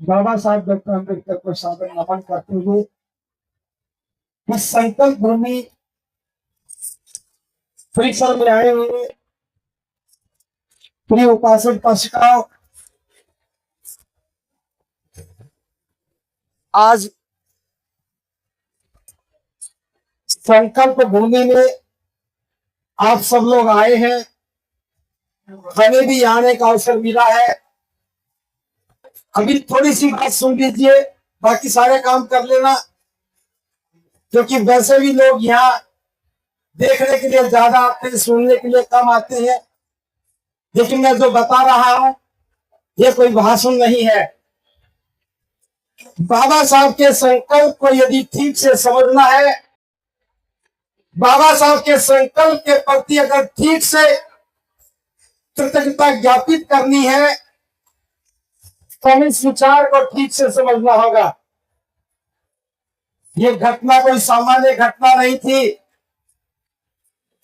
बाबा साहब डॉक्टर अम्बेडकर को सादर नमन करते हुए इस संकल्प भूमि परिसर में आए हुए प्रिय उपासक उपासिकाओं, आज संकल्प भूमि में आप सब लोग आए हैं। हमें भी आने का अवसर मिला है। अभी थोड़ी सी बात सुन लीजिए, बाकी सारे काम कर लेना, क्योंकि वैसे भी लोग यहाँ देखने के लिए ज्यादा आते हैं, सुनने के लिए कम आते हैं। लेकिन मैं जो बता रहा हूं ये कोई भाषण नहीं है। बाबा साहब के संकल्प को यदि ठीक से समझना है, बाबा साहब के संकल्प के प्रति अगर ठीक से कृतज्ञता ज्ञापित करनी है तो इस विचार को ठीक से समझना होगा। ये घटना कोई सामान्य घटना नहीं थी।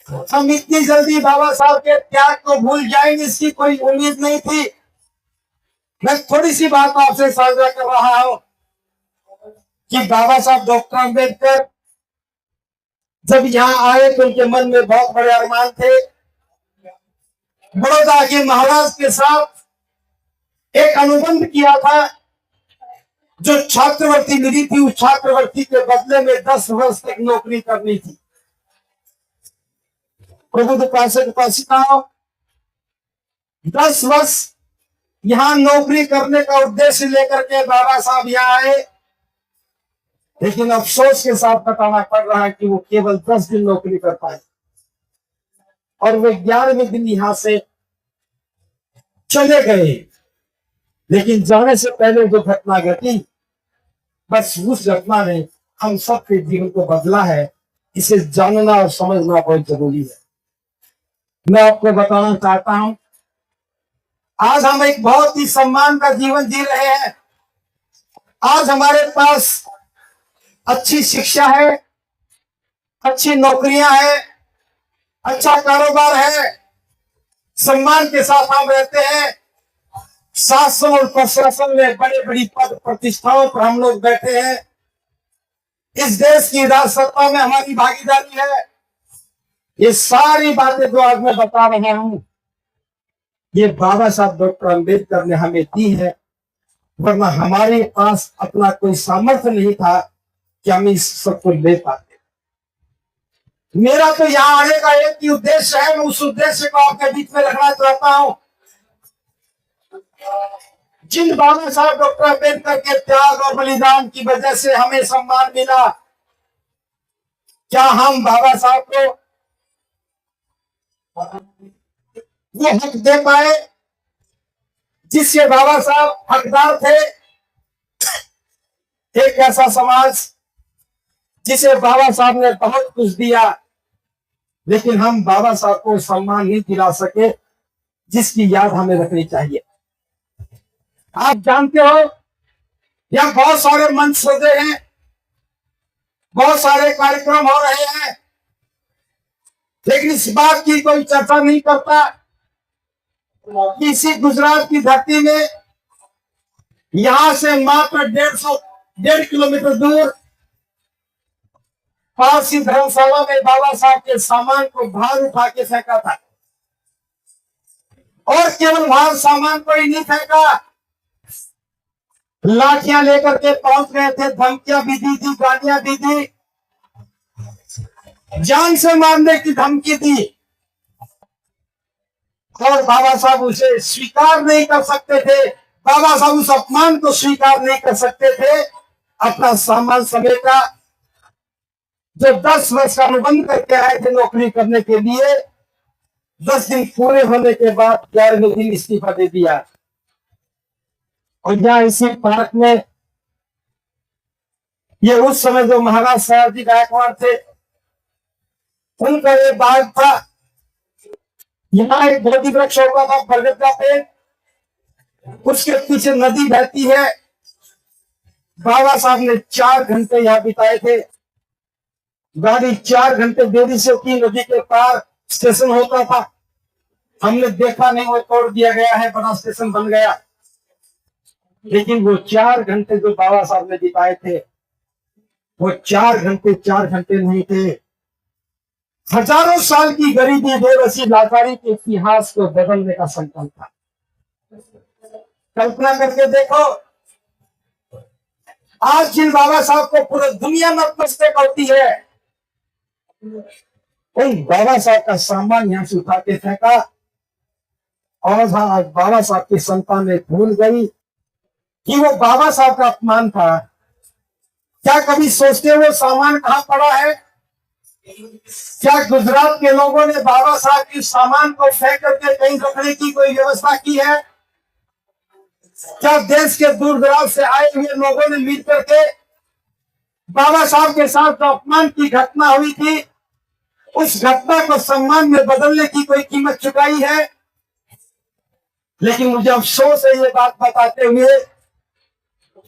हम इतनी जल्दी बाबा साहब के त्याग को भूल जाएंगे इसकी कोई उम्मीद नहीं थी। मैं थोड़ी सी बात आपसे साझा कर रहा हूं कि बाबा साहब डॉक्टर अम्बेडकर जब यहाँ आए तो उनके मन में बहुत बड़े अरमान थे। बड़ौदा के महाराज के साथ एक अनुबंध किया था। जो छात्रवृत्ति मिली थी उस छात्रवृत्ति के बदले में 10 वर्ष तक नौकरी करनी थी। प्रबुद्ध उपासक उपासिकाओं, 10 वर्ष यहां नौकरी करने का उद्देश्य लेकर के बाबा साहब यहाँ आए, लेकिन अफसोस के साथ बताना पड़ रहा है कि वो केवल 10 दिन नौकरी कर पाए और वे 11वें दिन यहां से चले गए। लेकिन जाने से पहले जो घटना घटी, बस उस घटना ने हम सबके जीवन को बदला है। इसे जानना और समझना बहुत जरूरी है। मैं आपको बताना चाहता हूं, आज हम एक बहुत ही सम्मान का जीवन जी रहे हैं। आज हमारे पास अच्छी शिक्षा है, अच्छी नौकरियां हैं, अच्छा कारोबार है, सम्मान के साथ हम रहते हैं। शासन और प्रशासन में बड़ी बड़ी पद प्रतिष्ठाओं पर हम लोग बैठे हैं। इस देश की राज सत्ता में हमारी भागीदारी है। ये सारी बातें जो आज मैं बता रहा हूं ये बाबा साहब डॉक्टर अम्बेडकर ने हमें दी है, वरना हमारे पास अपना कोई सामर्थ्य नहीं था कि हम इस सब को ले पाते। मेरा तो यहाँ आने का एक ही उद्देश्य है। मैं उस उद्देश्य को आपके बीच में रखना चाहता हूं। जिन बाबा साहब डॉक्टर अम्बेडकर के त्याग और बलिदान की वजह से हमें सम्मान मिला, क्या हम बाबा साहब को वो हक दे पाए जिससे बाबा साहब हकदार थे? एक ऐसा समाज जिसे बाबा साहब ने बहुत कुछ दिया, लेकिन हम बाबा साहब को सम्मान नहीं दिला सके जिसकी याद हमें रखनी चाहिए। आप जानते हो यहाँ बहुत सारे मंच सजे हैं, बहुत सारे कार्यक्रम हो रहे हैं, लेकिन इस बात की कोई चर्चा नहीं करता कि इसी गुजरात की धरती में यहां से मात्र 1.5 किलोमीटर दूर पारसी धर्मशाला में बाबा साहब के सामान को भार उठा के फेंका था। और केवल भार सामान को ही नहीं फेंका, लाठियां लेकर के पहुंच गए थे, धमकियां भी दी थी, गालियां भी दी, जान से मारने की धमकी दी। और बाबा साहब उसे स्वीकार नहीं कर सकते थे। बाबा साहब उस अपमान को स्वीकार नहीं कर सकते थे। अपना सामान समेटा, जो 10 वर्ष का अनुबंध करके आए थे नौकरी करने के लिए, 10 दिन पूरे होने के बाद 11वें दिन इस्तीफा दे दिया। और यहाँ इसी पार्क में, ये उस समय जो महाराज सयाजी गायकवाड़ थे उनका ये बाग था। यहाँ एक बोधि वृक्ष होता था, बरगद का पेड़, उसके पीछे नदी बहती है। बाबा साहब ने 4 घंटे यहाँ बिताए थे। गाड़ी 4 घंटे देरी से की, नदी के पार स्टेशन होता था, हमने देखा नहीं, वो तोड़ दिया गया है, बड़ा स्टेशन बन गया। लेकिन वो 4 घंटे जो बाबा साहब ने बिताए थे, वो 4 घंटे नहीं थे, हजारों साल की गरीबी, बेबसी, लाचारी के इतिहास को बदलने का संकल्प था। कल्पना करके देखो, आज जिन बाबा साहब को पूरी दुनिया नतमस्तक होती है, उन बाबा साहब का सामान यहां से उठा के फेंका, और आज बाबा साहब की संतानें भूल गई कि वो बाबा साहब का अपमान था। क्या कभी सोचते वो सामान कहां पड़ा है? क्या गुजरात के लोगों ने बाबा साहब के सामान को फेंक करके कहीं रखने की कोई व्यवस्था की है? क्या देश के दूर दराज से आए हुए लोगों ने मिल करके बाबा साहब के साथ जो अपमान की घटना हुई थी, उस घटना को सम्मान में बदलने की कोई कीमत चुकाई है? लेकिन मुझे अफसोस है ये बात बताते हुए,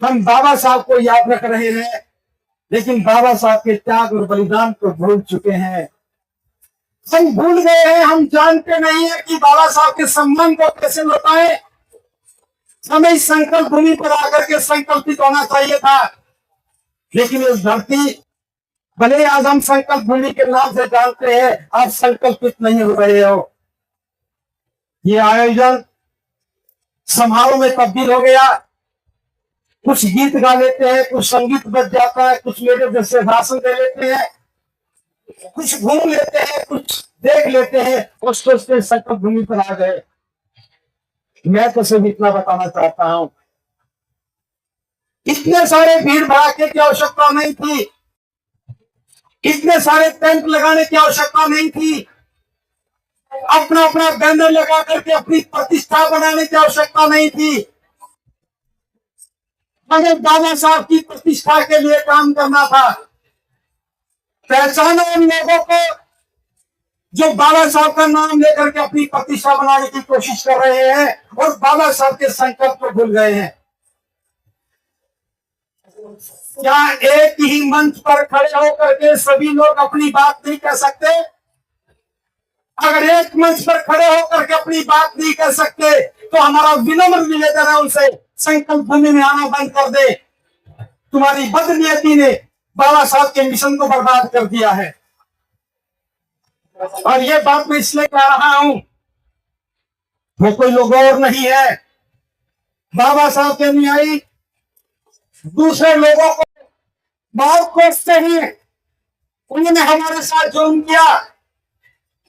हम बाबा साहब को याद रख रहे हैं, लेकिन बाबा साहब के त्याग और बलिदान को भूल चुके हैं। हम भूल गए हैं, हम जानते नहीं है कि बाबा साहब के सम्मान को कैसे लौटाएं। हमें इस संकल्प भूमि पर आकर के संकल्पित होना चाहिए था, लेकिन इस धरती, भले आज हम संकल्प भूमि के नाम से जानते हैं, आप संकल्पित नहीं हो रहे हो। ये आयोजन समारोह में तब्दील हो गया, कुछ गीत गा लेते हैं, कुछ संगीत बज जाता है, कुछ मेरे जैसे भाषण दे लेते हैं, कुछ घूम लेते हैं, कुछ देख लेते हैं, और सोचते संकल्प भूमि पर आ गए। मैं तो सिर्फ इतना बताना चाहता हूं, इतने सारे भीड़ भड़ाके की आवश्यकता नहीं थी, इतने सारे टेंट लगाने की आवश्यकता नहीं थी, अपना अपना बैनर लगा करके अपनी प्रतिष्ठा बनाने की आवश्यकता नहीं थी। मगर बाबा साहब की प्रतिष्ठा के लिए काम करना था। पहचानो उन लोगों को जो बाबा साहब का नाम लेकर के अपनी प्रतिष्ठा बनाने की कोशिश कर रहे हैं और बाबा साहब के संकल्प को भूल गए हैं। क्या एक ही मंच पर खड़े होकर के सभी लोग अपनी बात नहीं कह सकते? अगर एक मंच पर खड़े होकर के अपनी बात नहीं कह सकते, तो हमारा विनम्र निवेदन है उनसे, संकल्प भूमि में आना बंद कर दे। तुम्हारी बदनीयती ने बाबा साहब के मिशन को बर्बाद कर दिया है। और ये बात मैं इसलिए कह रहा हूं, वो कोई लोग और नहीं है, बाबा साहब के अनुयायी दूसरे लोगों को बहुत कोसते हैं, उन्होंने हमारे साथ जुल्म किया।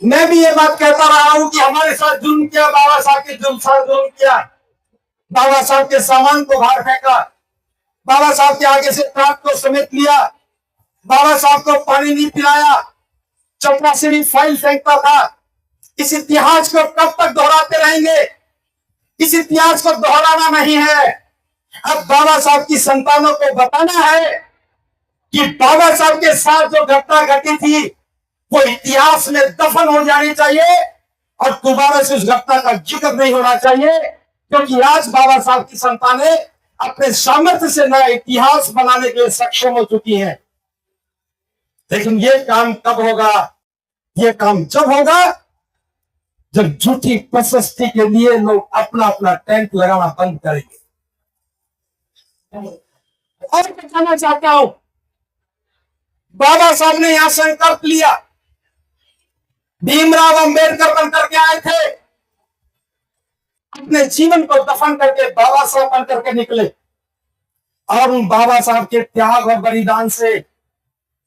मैं भी ये बात कहता रहा हूं कि हमारे साथ जुल्म किया, बाबा साहब के जुल्म किया, बाबा साहब के सामान को बाहर फेंका, बाबा साहब के आगे से ट्रक को समेट लिया, बाबा साहब को पानी नहीं पिलाया, चपड़ा से भी फाइल फेंकता था। इस इतिहास को कब तक दोहराते रहेंगे? इस इतिहास को दोहराना नहीं है। अब बाबा साहब की संतानों को बताना है कि बाबा साहब के साथ जो घटना घटी थी वो इतिहास में दफन हो जानी चाहिए और दोबारा से उस घटना का जिक्र नहीं होना चाहिए, क्योंकि आज बाबा साहब की संतानें अपने सामर्थ्य से नया इतिहास बनाने के लिए सक्षम हो चुकी हैं। लेकिन ये काम कब होगा? ये काम जब होगा जब झूठी प्रशस्ति के लिए लोग अपना अपना टेंट लगाना बंद करेंगे। और बताना चाहता हूं, बाबा साहब ने यहां संकल्प लिया, भीमराव अंबेडकर बनकर के आए थे, अपने जीवन को दफन करके बाबा साहब बनकर के निकले, और उन बाबा साहब के त्याग और बलिदान से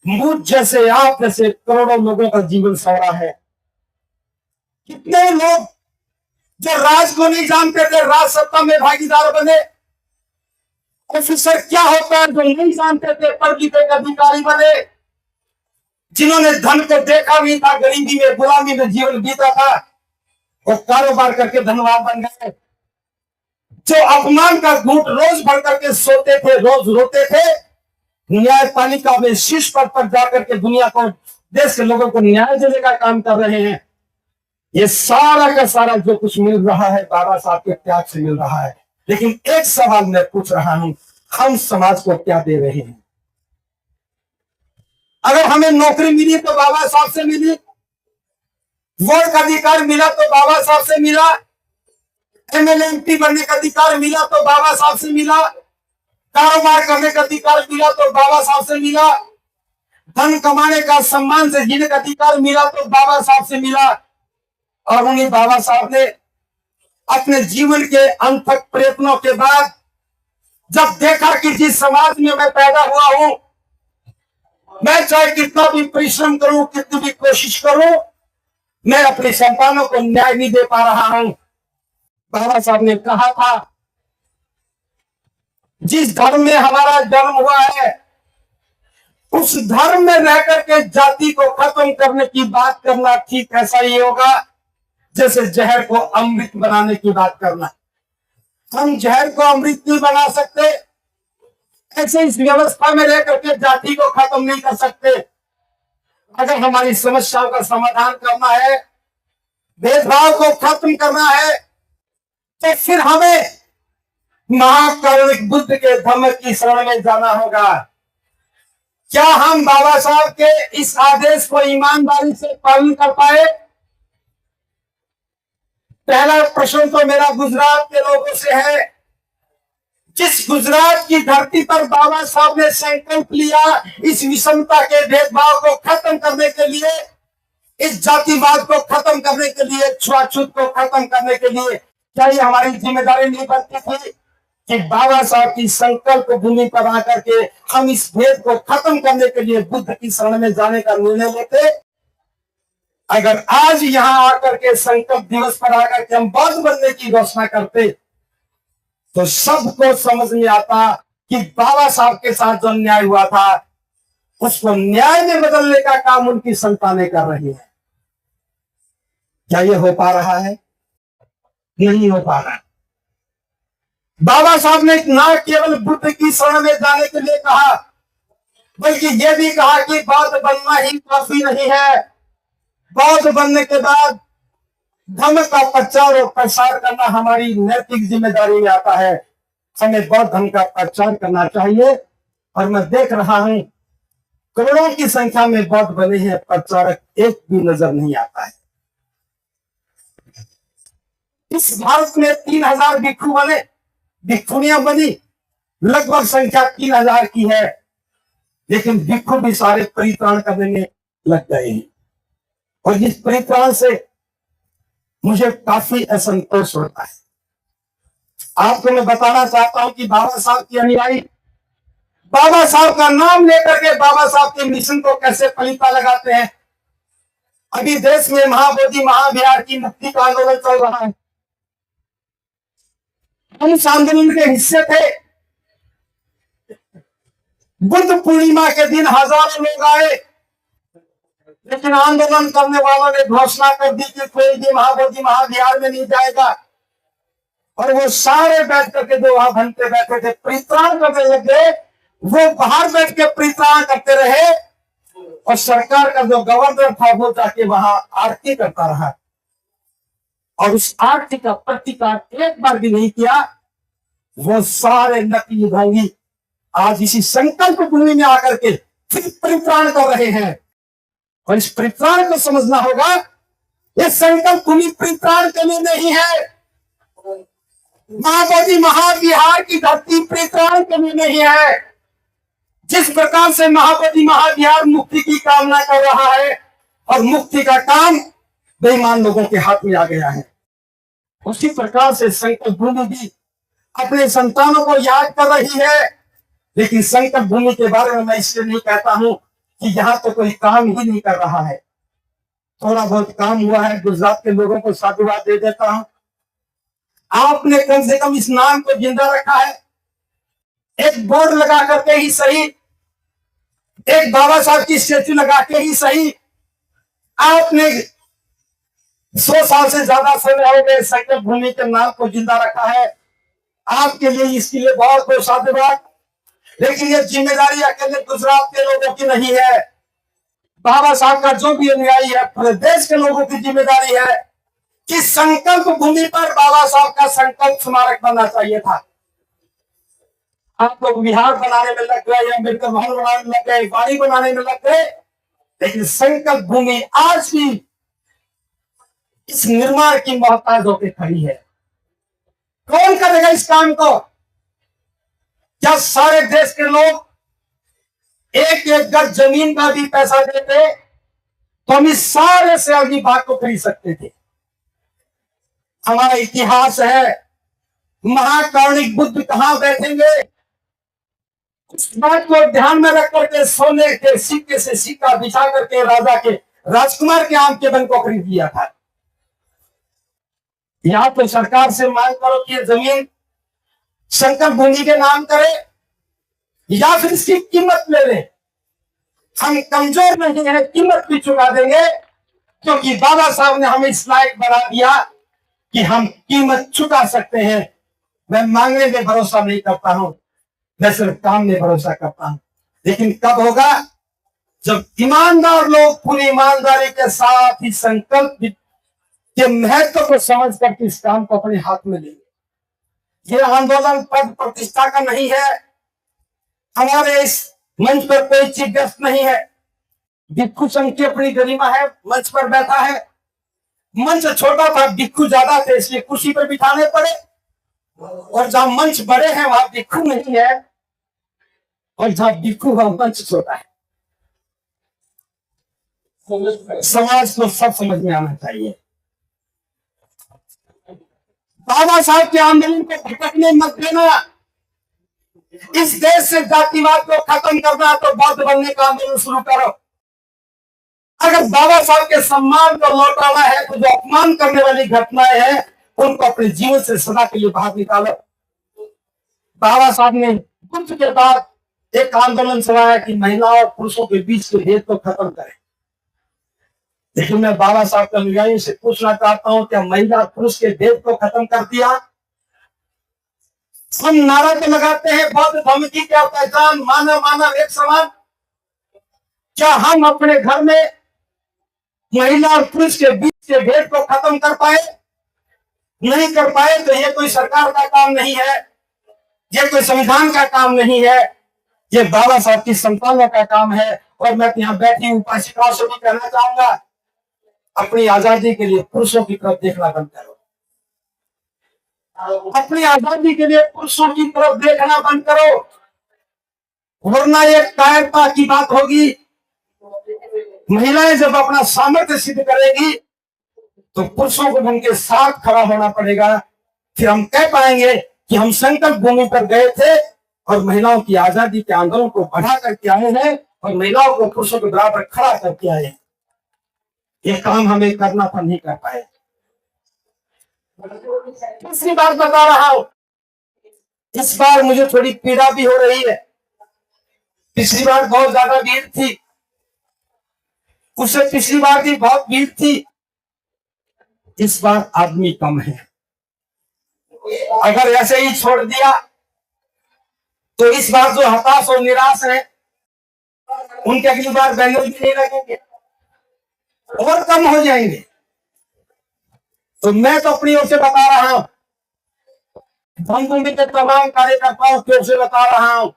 मुझ जैसे, आप जैसे करोड़ों लोगों का जीवन संवरा है। कितने लोग जो राज को नहीं जानते थे, राज सत्ता में भागीदार बने। ऑफिसर क्या होता है जो नहीं जानते थे, पढ़ लिखे अधिकारी बने। जिन्होंने धन को देखा भी था, गरीबी में, गुलामी में जीवन बीता था, और कारोबार करके धनवान बन गए। जो अपमान का घूंट रोज भर करके सोते थे, रोज रोते थे, न्यायपालिका में शीर्ष पद पर जाकर के दुनिया को, देश के लोगों को न्याय देने का काम कर रहे हैं। ये सारा का सारा जो कुछ मिल रहा है बाबा साहब के त्याग से मिल रहा है। लेकिन एक सवाल मैं पूछ रहा हूं, हम समाज को क्या दे रहे हैं? अगर हमें नौकरी मिली तो बाबा साहब से मिली, वोट का अधिकार मिला तो बाबा साहब से मिला, एमएलए एमपी बनने का अधिकार मिला तो बाबा साहब से मिला, कारोबार करने का अधिकार मिला तो बाबा साहब से मिला, धन कमाने का, सम्मान से जीने का अधिकार मिला तो बाबा साहब से मिला। और उन्हीं बाबा साहब ने अपने जीवन के अंत तक प्रयत्नों के बाद जब देखा कि जिस समाज में मैं पैदा हुआ हूं, मैं चाहे कितना भी परिश्रम करूं, कितनी भी कोशिश करूं, मैं अपने संतानों को न्याय नहीं दे पा रहा हूं। बाबा साहब ने कहा था, जिस धर्म में हमारा जन्म हुआ है उस धर्म में रह करके जाति को खत्म करने की बात करना ठीक ऐसा ही होगा जैसे जहर को अमृत बनाने की बात करना। हम जहर को अमृत नहीं बना सकते, ऐसे इस व्यवस्था में रह करके जाति को खत्म नहीं कर सकते। अगर हमारी समस्याओं का समाधान करना है, भेदभाव को खत्म करना है, तो फिर हमें महाकारुणिक बुद्ध के धम्म की शरण में जाना होगा। क्या हम बाबा साहब के इस आदेश को ईमानदारी से पालन कर पाए? पहला प्रश्न तो मेरा गुजरात के लोगों से है। जिस गुजरात की धरती पर बाबा साहब ने संकल्प लिया इस विषमता के भेदभाव को खत्म करने के लिए, इस जातिवाद को खत्म करने के लिए, छुआछूत को खत्म करने के लिए, क्या ये हमारी जिम्मेदारी नहीं बनती थी कि बाबा साहब की संकल्प भूमि पर आकर के हम इस भेद को खत्म करने के लिए बुद्ध की शरण में जाने का निर्णय लेते? अगर आज यहां आकर के संकल्प दिवस पर आकर के हम बौद्ध बनने की घोषणा करते तो सबको समझ में आता कि बाबा साहब के साथ जो न्याय हुआ था उसको न्याय में बदलने का काम उनकी संतानें कर रही है। क्या ये हो पा रहा है? नहीं हो पा रहा। बाबा साहब ने ना केवल बुद्ध की शरण में जाने के लिए कहा, बल्कि यह भी कहा कि बौद्ध बनना ही काफी नहीं है। बौद्ध बनने के बाद धर्म का प्रचार और प्रसार करना हमारी नैतिक जिम्मेदारी में आता है। हमें बौद्ध धर्म का प्रचार करना चाहिए। और मैं देख रहा हूं करोड़ों की संख्या में बौद्ध बने हैं, प्रचारक एक भी नजर नहीं आता है। इस भारत में 3000 भिक्षु बने, भिक्षुनियां बनी, लगभग संख्या 3000 की है, लेकिन भिक्षु भी सारे परित्राण करने में लग गए हैं। और इस परित्राण से मुझे काफी असंतोष होता है। आपको मैं बताना चाहता हूं कि बाबा साहब की अनुयायी बाबा साहब का नाम लेकर के बाबा साहब के मिशन को कैसे फलीता लगाते हैं। अभी देश में महाबोधि महाविहार की मुक्ति का आंदोलन चल रहा है। हम इस आंदोलन के हिस्से थे। बुद्ध पूर्णिमा के दिन हजारों लोग आए, लेकिन आंदोलन करने वालों ने घोषणा कर दी कि कोई भी महाबोधि महाविहार में नहीं जाएगा। और वो सारे बैठ करके 2 घंटे बैठे थे, परित्राण करने लगे। वो बाहर बैठ के परित्राण करते रहे और सरकार का जो गवर्नर था वो जाके वहां आरती करता रहा और उस आरती का प्रतिकार एक बार भी नहीं किया। वो सारे नकली ढोंगी आज इसी संकल्प भूमि में आकर के फिर परित्राण कर रहे हैं। और इस परित्राण को समझना होगा, ये संकल्प भूमि परित्राण के लिए नहीं है। महाबोधि महाविहार की धरती परित्राण के लिए नहीं है। जिस प्रकार से महाबोधि महाविहार मुक्ति की कामना कर रहा है और मुक्ति का काम बेईमान लोगों के हाथ में आ गया है, उसी प्रकार से संकल्प भूमि भी अपने संतानों को याद कर रही है। लेकिन संकल्प भूमि के बारे में मैं इसलिए नहीं कहता हूं कि यहां तो कोई काम ही नहीं कर रहा है। थोड़ा बहुत काम हुआ है, गुजरात के लोगों को साधुवाद दे देता हूं। आपने कम से कम इस नाम को जिंदा रखा है। एक बोर्ड लगा करके ही सही, एक बाबा साहब की स्टेच्यू लगा के ही सही, आपने 100 साल से ज्यादा समय हो गए संकल्प भूमि के नाम को जिंदा रखा है। आपके लिए इसके लिए बहुत बहुत साधुवाद। लेकिन ये जिम्मेदारी अकेले गुजरात के लोगों की नहीं है। बाबा साहब का जो भी अनुयायी है, पूरे देश के लोगों की जिम्मेदारी है कि संकल्प भूमि पर बाबा साहब का संकल्प स्मारक बनना चाहिए था। आप लोग विहार बनाने में लग गए, अम्बेडकर भवन बनाने में लग गए, वाड़ी बनाने में लग गए, लेकिन संकल्प भूमि आज भी इस निर्माण की मोहताज होकर खड़ी है। कौन करेगा इस काम को? क्या सारे देश के लोग एक एक गज जमीन का भी पैसा देते तो हम इस सारे से अगली बात को खरीद सकते थे। हमारा इतिहास है, महाकारुणिक बुद्ध कहां बैठेंगे, इस बात को ध्यान में रख करके सोने के सिक्के से सिक्का बिछा करके राजा के राजकुमार के आम के बन को खरीद लिया था। या तो सरकार से मांग करो कि जमीन संकट भूमि के नाम करे, या फिर इसकी कीमत ले ले। हम कमजोर नहीं है, कीमत भी चुका देंगे, क्योंकि बाबा साहब ने हमें इस लायक बना दिया कि हम कीमत चुका सकते हैं। मैं मांगने में भरोसा नहीं करता हूं, मैं सिर्फ काम में भरोसा करता हूं। लेकिन कब होगा? जब ईमानदार लोग पूरी ईमानदारी के साथ ही संकल्प के महत्व को समझ करके इस काम को अपने हाथ में लेंगे। ये आंदोलन पद प्रतिष्ठा का नहीं है। हमारे इस मंच पर कोई चीफ गेस्ट नहीं है। भिक्खू संघ की अपनी गरिमा है, मंच पर बैठा है। मंच छोटा था, भिक्खू ज्यादा थे, इसलिए कुर्सी पर बिठाने पड़े। और जहां मंच बड़े हैं वहां भिक्खू नहीं है, और जहां भिक्खू वहां मंच छोटा है। समाज को सब समझ में आना चाहिए। बाबा साहब के आंदोलन को भटकने मत देना। इस देश से जातिवाद को खत्म करना तो बौद्ध बनने का आंदोलन शुरू करो। अगर बाबा साहब के सम्मान को लौटाना है तो जो अपमान करने वाली घटनाएं हैं उनको अपने जीवन से सदा के लिए बाहर निकालो। बाबा साहब ने कुछ के बाद एक आंदोलन चलाया कि महिलाओं और पुरुषों के बीच के भेद को खत्म करें। लेकिन मैं बाबा साहब के अनुयायियों से पूछना चाहता हूं, क्या महिला और पुरुष के भेद को खत्म कर दिया? हम नारा तो लगाते हैं बौद्ध धर्म की क्या पहचान, मानव मानव एक समान। क्या हम अपने घर में महिला और पुरुष के बीच के भेद को खत्म कर पाए? नहीं कर पाए तो ये कोई सरकार का काम नहीं है, ये कोई संविधान का काम नहीं है, ये बाबा साहब की संतानों का काम है। और मैं यहाँ बैठी उपासिकाओं से भी कहना चाहूंगा, अपनी आजादी के लिए पुरुषों की तरफ देखना बंद करो। अपनी आजादी के लिए पुरुषों की तरफ देखना बंद करो, वरना एक कायरता की बात होगी। महिलाएं जब अपना सामर्थ्य सिद्ध करेगी तो पुरुषों को उनके साथ खड़ा होना पड़ेगा। फिर हम कह पाएंगे कि हम संकल्प भूमि पर गए थे और महिलाओं की आजादी के आंदोलन को बढ़ा करके आए हैं और महिलाओं को पुरुषों के बराबर खड़ा करके आए हैं। ये काम हमें करना था, नहीं कर पाए। तीसरी बात बता रहा हूं, इस बार मुझे थोड़ी पीड़ा भी हो रही है। पिछली बार बहुत ज्यादा भीड़ थी, उससे पिछली बार भी बहुत भीड़ थी। इस बार आदमी कम है। अगर ऐसे ही छोड़ दिया तो इस बार जो हताश और निराश है उनके अगली बार बैनर भी नहीं लगेंगे और कम हो जाएंगे। तो मैं तो अपनी ओर से बता रहा हूं, धर्मभूमि के तमाम कार्यकर्ताओं की ओर से बता रहा हूं,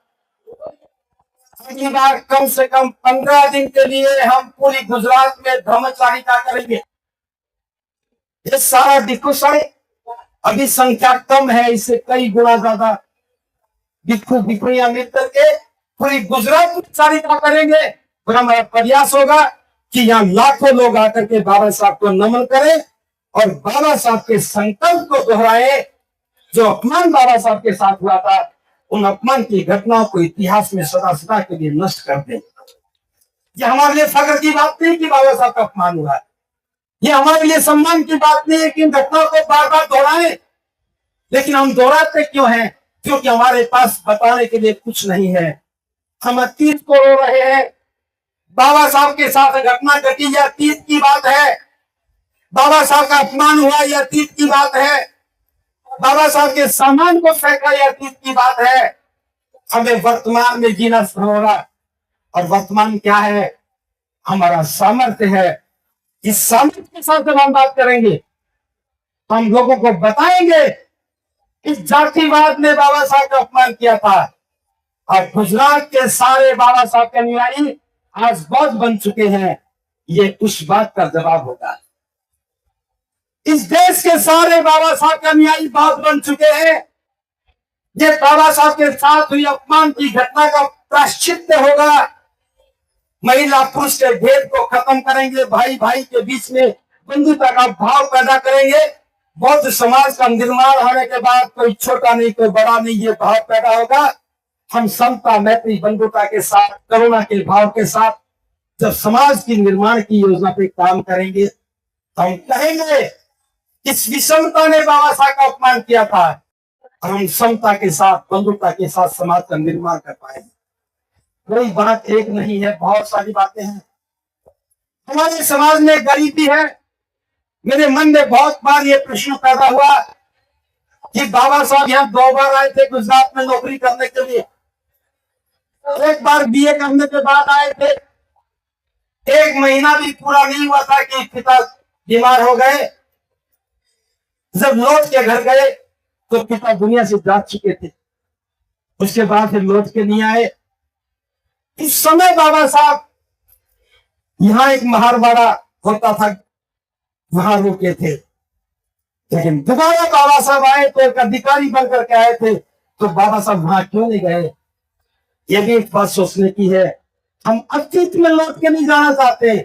अगली बार कम से कम 15 दिन के लिए हम पूरी गुजरात में धर्मचारिता करेंगे। ये सारा भिक्खू संघ अभी संख्या कम है, इससे कई गुना ज्यादा भिक्खू भिक्खुनियां मिलकर के पूरी गुजरात में चारिता करेंगे। और हमारा प्रयास होगा कि यहाँ लाखों लोग आकर के बाबा साहब को नमन करें और बाबा साहब के संकल्प को दोहराए। जो अपमान बाबा साहब के साथ हुआ था, उन अपमान की घटनाओं को इतिहास में सदा सदा के लिए नष्ट कर दें। ये हमारे लिए फख्र की बात नहीं कि बाबा साहब का अपमान हुआ है, ये हमारे लिए सम्मान की बात नहीं है कि इन घटनाओं को बार बार दोहराएं। लेकिन हम दोहराते क्यों हैं? क्योंकि हमारे पास बताने के लिए कुछ नहीं है। हम अतीत को रो रहे हैं। बाबा साहब के साथ घटना घटी, यह अतीत की बात है। बाबा साहब का अपमान हुआ, यह अतीत की बात है। बाबा साहब के सामान को फेंका, यह अतीत की बात है। हमें वर्तमान में जीना होगा। और वर्तमान क्या है? हमारा सामर्थ्य है। इस सामर्थ्य के साथ जब हम बात करेंगे तो हम लोगों को बताएंगे इस जातिवाद ने बाबा साहब का अपमान किया था। और गुजरात के सारे बाबा साहब के अनुयायी आज बौद्ध बन चुके हैं। ये उस बात का जवाब होगा। इस देश के सारे बाबा साहब का न्यायी बात बन चुके हैं। ये बाबा साहब के साथ हुई अपमान की घटना का प्रायश्चित होगा। महिला पुरुष के भेद को खत्म करेंगे, भाई भाई के बीच में बंधुता का भाव पैदा करेंगे। बौद्ध समाज का निर्माण होने के बाद कोई छोटा नहीं कोई बड़ा नहीं, ये भाव पैदा होगा। हम समता मैत्री बंधुता के साथ, करुणा के भाव के साथ जब समाज की निर्माण की योजना पे काम करेंगे तो हम कहेंगे इस विषमता ने बाबा साहब का अपमान किया था और हम समता के साथ बंधुता के साथ समाज का निर्माण कर पाएंगे। कोई बात एक नहीं है, बहुत सारी बातें हैं। हमारे समाज में गरीबी है। मेरे मन में बहुत बार ये प्रश्न पैदा हुआ कि बाबा साहब यहाँ 2 बार आए थे गुजरात में नौकरी करने के लिए। एक बार बीए करने के बाद आए थे, 1 महीना भी पूरा नहीं हुआ था कि पिता बीमार हो गए। जब लौट के घर गए तो पिता दुनिया से जा चुके थे। उसके बाद फिर लौट के नहीं आए। इस समय बाबा साहब यहां एक महारवाड़ा होता था, वहां रुके थे। लेकिन दोबारा बाबा साहब आए तो एक अधिकारी बनकर के आए थे, तो बाबा साहब वहां क्यों नहीं गए? ये भी एक बात सोचने की है। हम अतीत में लौट के नहीं जाना चाहते।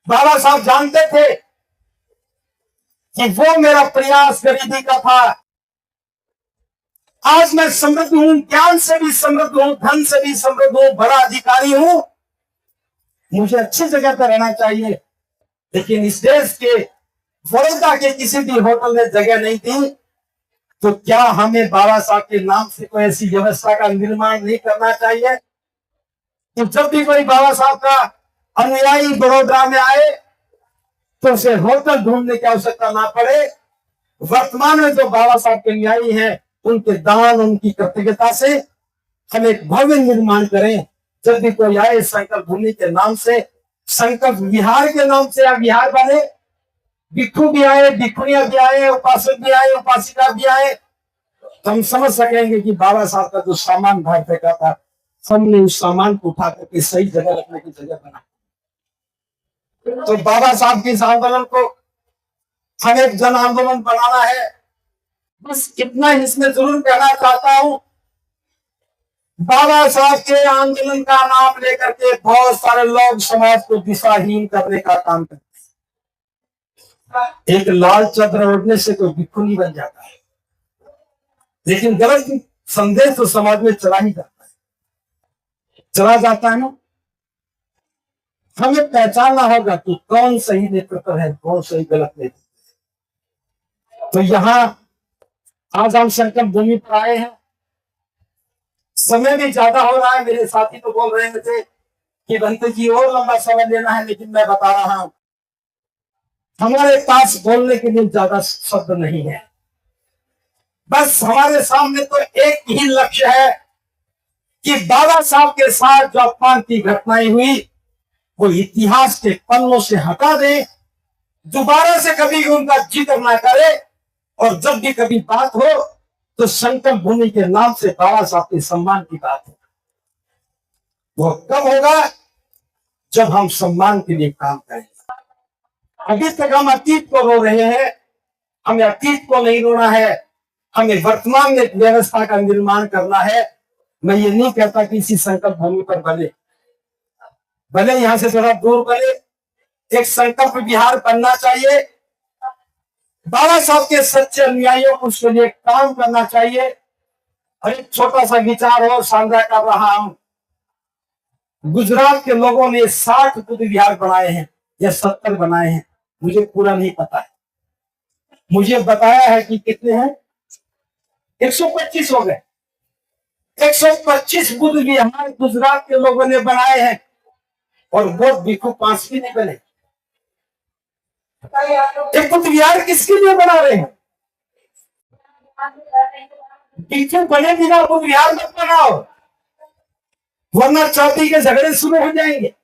बाबा साहब जानते थे कि वो मेरा प्रयास गरीबी का था। आज मैं समृद्ध हूं, ज्ञान से भी समृद्ध हूं, धन से भी समृद्ध हूं, बड़ा अधिकारी हूं। मुझे अच्छी जगह पर रहना चाहिए, लेकिन इस देश के बड़ौदा के किसी भी होटल में जगह नहीं थी। तो क्या हमें बाबा साहब के नाम से कोई ऐसी व्यवस्था का निर्माण नहीं करना चाहिए कि जब भी कोई बाबा साहब का अनुयायी बड़ौदा में आए तो उसे होटल ढूंढने की आवश्यकता ना पड़े। वर्तमान में जो बाबा साहब के अनुयायी हैं, उनके दान, उनकी कृतज्ञता से हम एक भव्य निर्माण करें। जब भी कोई आए संकल्प भूमि के नाम से, संकल्प विहार के नाम से या विहार बने, भिक्षु भी आए, भिक्षुनिया भी आए, उपासक भी आए, उपासिका भी आए, तो हम समझ सकेंगे कि बाबा साहब का जो सामान बाहर फेंका था, हमने उस सामान को उठा करके सही जगह रखने की जगह बना। तो बाबा साहब के इस आंदोलन को हम एक जन आंदोलन बनाना है। बस इतना ही इसमें जरूर कहना चाहता हूं, बाबा साहब के आंदोलन का नाम लेकर के बहुत सारे लोग समाज को दिशाहीन करने का काम करते हैं। एक लाल चादर ओढ़ने से कोई भिक्षु नहीं बन जाता है, लेकिन गलत संदेश तो समाज में चला ही जाता है, चला जाता है ना। हमें पहचानना होगा कि कौन सही नेतृत्व है, कौन सही गलत नेतृत्व। तो यहाँ आज हम संकल्प भूमि पर आए हैं। समय भी ज्यादा हो रहा है। मेरे साथी तो बोल रहे थे कि बंते जी और लंबा समय लेना है, लेकिन मैं बता रहा हूं हमारे पास बोलने के लिए ज्यादा शब्द नहीं है। बस हमारे सामने तो एक ही लक्ष्य है कि बाबा साहब के साथ जो अपमान की घटनाएं हुई वो इतिहास के पन्नों से हटा दे, दोबारा से कभी उनका जिक्र ना करे। और जब भी कभी बात हो तो संकल्प भूमि के नाम से बाबा साहब के सम्मान की बात हो। वो कब होगा? जब हम सम्मान के लिए काम करेंगे। अभी तक हम अतीत को रो रहे हैं, हमें अतीत को नहीं रोना है, हमें वर्तमान में एक व्यवस्था का निर्माण करना है। मैं ये नहीं कहता कि इसी संकल्प भूमि पर भले यहां से थोड़ा दूर बने, एक संकल्प विहार बनना चाहिए। बाबा साहब के सच्चे अनुयायियों को उसके लिए काम करना चाहिए। और एक छोटा सा विचार और साझा कर रहा हूं। गुजरात के लोगों ने 60 बुद्ध विहार बनाए हैं या 70 बनाए हैं, मुझे पूरा नहीं पता है। मुझे बताया है कि कितने हैं, 125 हो गए। 125 बुद्ध विहार गुजरात के लोगों ने बनाए हैं और वो भिक्षु 5 भी नहीं बने। एक बुद्ध विहार किसके लिए बना रहे हैं? भिक्षु बने बिना बुद्ध विहार मत बनाओ, वरना चौथी के झगड़े शुरू हो जाएंगे।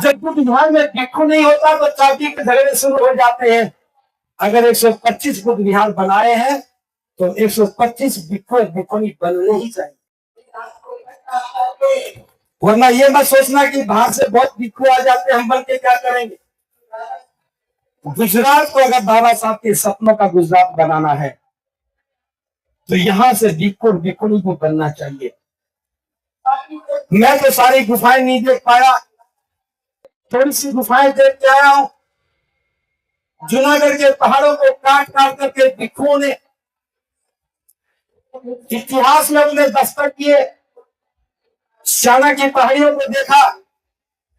जब बुद्ध विहार में भिक्षु नहीं होता तो चौथी के झगड़े शुरू हो जाते हैं। अगर 125 बुद्ध विहार बनाए हैं तो 125 भिक्षु भिक्षुनी बनने ही चाहिए। वरना ये मत सोचना कि बाहर से बहुत भिक्षु आ जाते हैं, हम बन के क्या करेंगे। गुजरात को अगर बाबा साहब के सपनों का गुजरात बनाना है तो यहां से भिक्खु भिक्खुणी को बनना चाहिए। मैं तो सारी गुफाएं नहीं देख पाया, थोड़ी सी गुफाएं देख के आया हूं। जूनागढ़ के पहाड़ों को काट काट करके भिक्खुओं ने इतिहास में उन्हें दस्तक किए। श्याना की पहाड़ियों को देखा,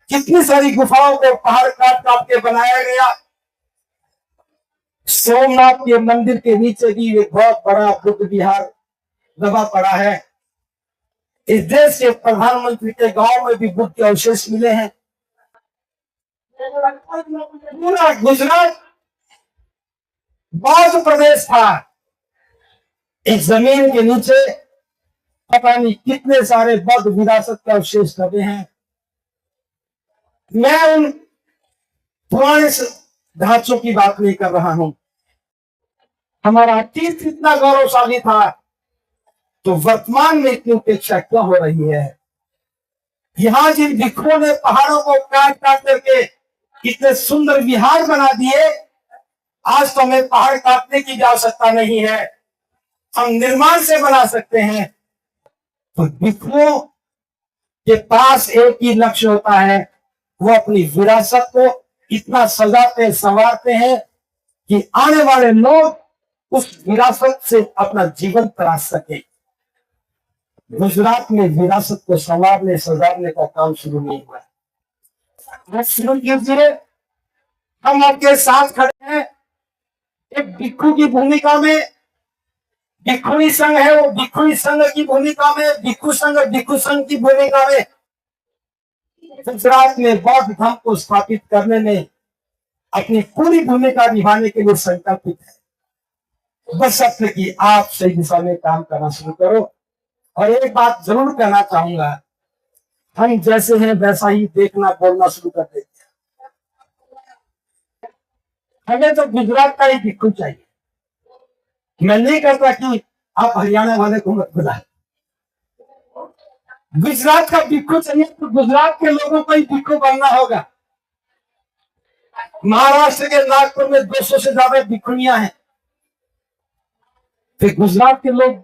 कितनी सारी गुफाओं को पहाड़ काट काट के बनाया गया। सोमनाथ के मंदिर के नीचे भी एक बहुत बड़ा बुद्ध विहार दबा पड़ा है। इस देश के प्रधानमंत्री के गांव में भी बुद्ध के अवशेष मिले हैं। पूरा गुजरात बौद्ध प्रदेश था। इस जमीन के नीचे पता नहीं कितने सारे बौद्ध विरासत के अवशेष दबे हैं। मैं उन पुराने ढांचों की बात नहीं कर रहा हूं। हमारा अतीत इतना गौरवशाली था तो वर्तमान में इतनी उपेक्षा क्यों हो रही है? यहां जिन भिक्खुओं ने पहाड़ों को काट काट करके इतने सुंदर विहार बना दिए, आज तो हमें पहाड़ काटने की आवश्यकता नहीं है, हम निर्माण से बना सकते हैं। तो भिक्खुओं के पास एक ही लक्ष्य होता है, वो अपनी विरासत को इतना सजाते संवारते हैं कि आने वाले लोग उस विरासत से अपना जीवन तराश सके। गुजरात में विरासत को संवारने सजाने का काम शुरू नहीं हुआ। शुरू कीजिए, हम आपके साथ खड़े हैं। एक भिक्खु की भूमिका में भिक्खुणी संघ है, वो भिक्खुणी संघ की भूमिका में, भिक्खु संघ की भूमिका में गुजरात में बौद्ध धर्म को स्थापित करने में अपनी पूरी भूमिका निभाने के लिए संकल्पित है। बस अब कि आप सही दिशा में काम करना शुरू करो। और एक बात जरूर कहना चाहूंगा, हम जैसे हैं वैसा ही देखना बोलना शुरू कर देते हैं। हमें तो गुजरात का ही भिक्खु चाहिए। मैं नहीं कहता कि आप हरियाणा वाले को मत बुलाएं। गुजरात का भिक्खु चाहिए तो गुजरात के लोगों को ही भिक्खु बनना होगा। महाराष्ट्र के नागपुर में 200 से ज्यादा भिक्खुनियां हैं, फिर गुजरात के लोग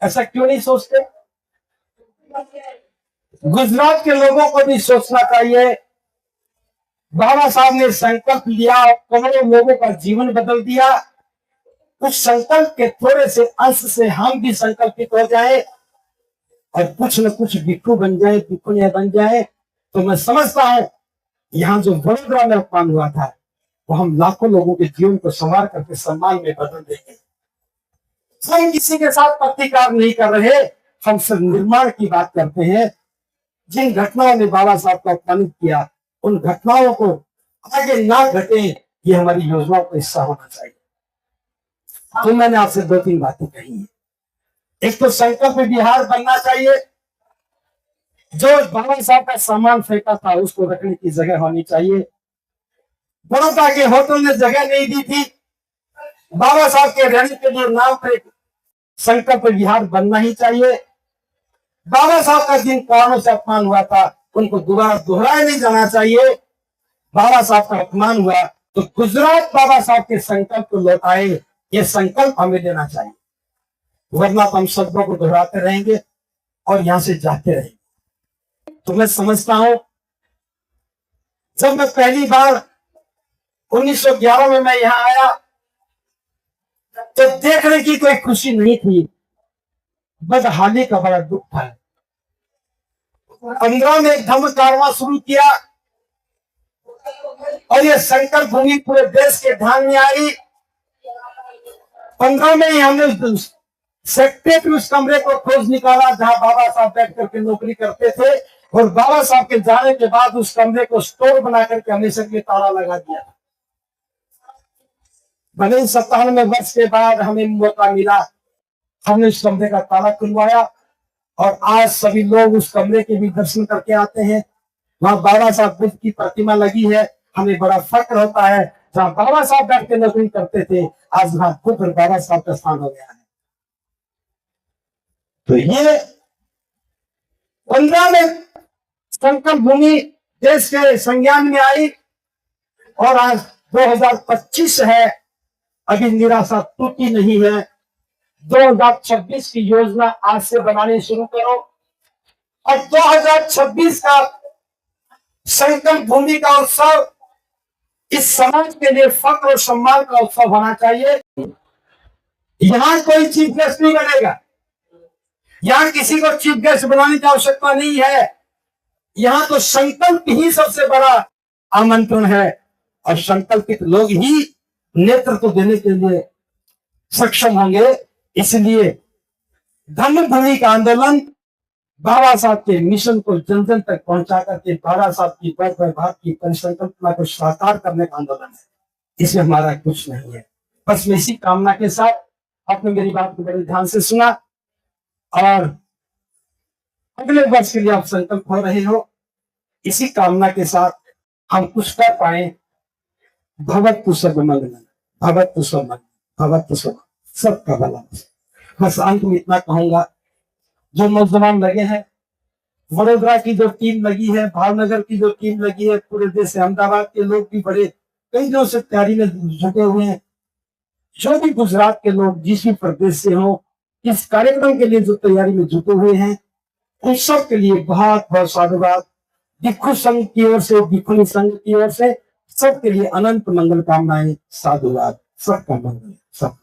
ऐसा क्यों नहीं सोचते? गुजरात के लोगों को भी सोचना चाहिए। बाबा साहब ने संकल्प लिया, करोड़ों लोगों का जीवन बदल दिया। उस संकल्प के थोड़े से अंश से हम भी संकल्पित हो जाए और कुछ न कुछ भिक्खु बन जाए, भिक्खुनियां बन जाए, तो मैं समझता हूं यहाँ जो वडोदरा में अपमान हुआ था वो हम लाखों लोगों के जीवन को संवार करके सम्मान में बदल देंगे। हम किसी के साथ प्रतिकार नहीं कर रहे, हम सिर्फ निर्माण की बात करते हैं। जिन घटनाओं ने बाबा साहब को अपमानित किया, उन घटनाओं को आगे ना घटे, ये हमारी योजनाओं का हिस्सा होना चाहिए। तो मैंने आपसे 2-3 बातें कही है। एक तो संकल्प विहार बनना चाहिए। जो बाबा साहब का सामान फेंका था उसको रखने की जगह होनी चाहिए। बड़ौदा के होटल ने जगह नहीं दी थी, बाबा साहब के रहने के लिए नाम पर संकल्प विहार बनना ही चाहिए। बाबा साहब का जिन कारणों से अपमान हुआ था उनको दोबारा दोहराया नहीं जाना चाहिए। बाबा साहब का अपमान हुआ तो गुजरात बाबा साहब के संकल्प को लौटाए, ये संकल्प हमें लेना चाहिए, वरना हम शब्दों को दोहराते रहेंगे और यहां से जाते रहेंगे। तो मैं समझता हूं, जब मैं पहली बार 1911 में मैं यहां आया तो देखने की कोई खुशी नहीं थी, बदहाली का बड़ा दुख था। 15 में एक धम्म कारवां शुरू किया और ये संकल्प भूमि पूरे देश के ध्यान में आई। 15 में ही हमने सेक्रेटरी उस कमरे को खोज निकाला जहां बाबा साहब बैठ करके नौकरी करते थे, और बाबा साहब के जाने के बाद उस कमरे को स्टोर बना करके हमेशा के लिए ताला लगा दिया। भले 97 वर्ष के बाद हमें मौका मिला, हमने उस कमरे का ताला खुलवाया और आज सभी लोग उस कमरे के भी दर्शन करके आते हैं। वहां बाबा साहब बुद्ध की प्रतिमा लगी है। हमें बड़ा फक्र होता है, जहां बाबा साहब बैठ के नौकरी करते थे आज वहां बुद्ध और बाबा साहब का स्थान हो गया है। तो ये 15 में संकल्प भूमि देश के संज्ञान में आई और आज 2025 है, अभी निराशा टूटी नहीं है। 2026 की योजना आज से बनानी शुरू करो और 2026 का संकल्प भूमि का उत्सव इस समाज के लिए फक्र और सम्मान का उत्सव होना चाहिए। यहां कोई चीफ गेस्ट नहीं बनेगा, यहां किसी को चीफ गेस्ट बनाने की आवश्यकता नहीं है। यहां तो संकल्प ही सबसे बड़ा आमंत्रण है और संकल्पित लोग ही नेतृत्व देने के लिए सक्षम होंगे। इसलिए धम्म भूमि का आंदोलन बाबा साहब के मिशन को जन जन तक पहुंचा करके बाबा साहब की भारत की परिसंकल्पना को साकार करने का आंदोलन है। इसमें हमारा कुछ नहीं है। बस मैं इसी कामना के साथ, आपने मेरी बात को बड़े ध्यान से सुना और अगले वर्ष के लिए आप संकल्प हो रहे हो, इसी कामना के साथ हम कुछ कर पाए। भवतु सर्वमंगलम, भवतु सर्वमंगलम, भवतु सर्वमंगलम, सबका भला। बस अंत में इतना कहूंगा, जो नौजवान लगे हैं, वडोदरा की जो टीम लगी है, भावनगर की जो टीम लगी है, पूरे देश से अहमदाबाद के लोग भी बड़े कई दिनों से तैयारी में जुटे हुए हैं। जो भी गुजरात के लोग जिस भी प्रदेश से हो, इस कार्यक्रम के लिए जो तैयारी में जुटे हुए हैं, उन सब के लिए बहुत बहुत साधुवाद। भिक्षु संघ की ओर से, भिक्षुणी संघ की ओर से सबके लिए अनंत मंगल कामनाएं, साधुवाद। सबका मंगल, सब